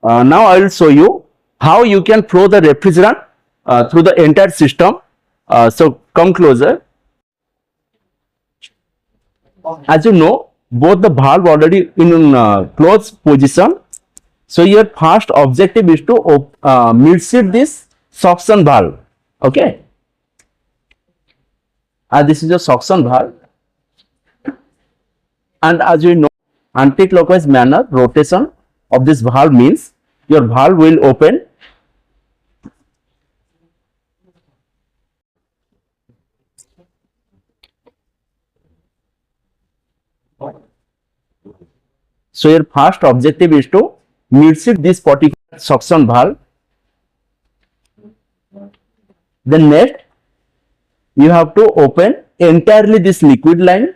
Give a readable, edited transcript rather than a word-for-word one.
Now I will show you how you can flow the refrigerant through the entire system. So come closer. As you know, both the valve already in closed position. So your first objective is to mid-seat this suction valve. Okay. This is a suction valve. And as you know, anti-clockwise manner rotation of this valve means your valve will open so your first objective is to mid-seat this particular suction valve. Then next you have to open entirely this liquid line.